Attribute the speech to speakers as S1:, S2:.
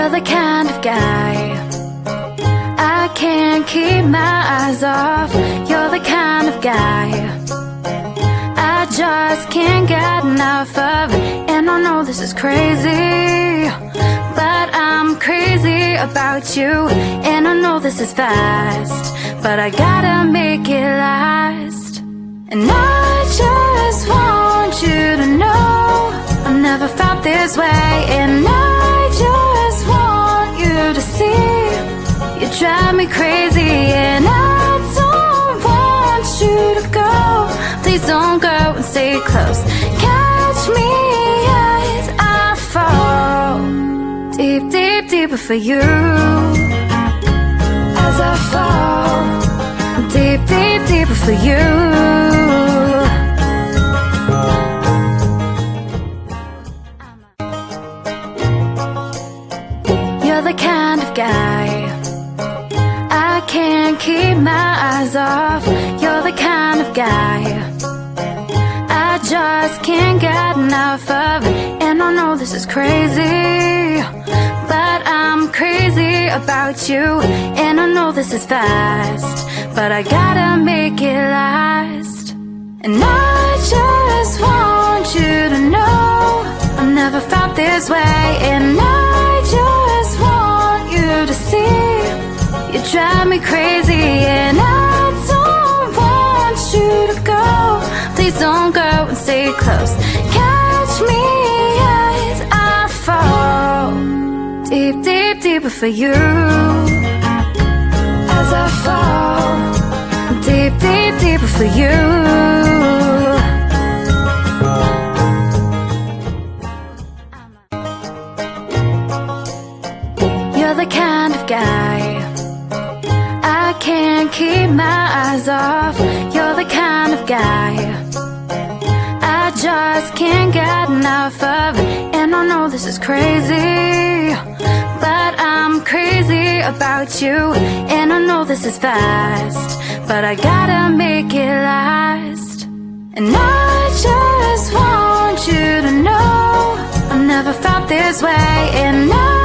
S1: You're the kind of guy I can't keep my eyes off. You're the kind of guy I just can't get enough of. And I know this is crazy, but I'm crazy about you. And I know this is fast, but I gotta make it last. And I just want you to know I've never felt this way. And I just want you to see you drive me crazy. And I don't want you to go. Please don't go and stay close. Catch me as I fall deep, deep, deeper for you. As I fall deep, deep, deeper for you. You're the kind of guy I can't keep my eyes off. You're the kind of guy I just can't get enough of. And I know this is crazy, but I'm crazy about you. And I know this is fast, but I gotta make it last. And I just want you to know I've never felt this way. And I just want you to see you drive me crazy. And I don't want you to go. Please don't go and stay close. Catch me as I fall deep, deep, deeper for you. As I fall deep, deep, deeper for you. You're the kind of guy I can't keep my eyes off. You're the kind of guy I just can't get enough of. And I know this is crazy, but I'm crazy about you. And I know this is fast, but I gotta make it last. And I just want you to know I've never felt this way. And I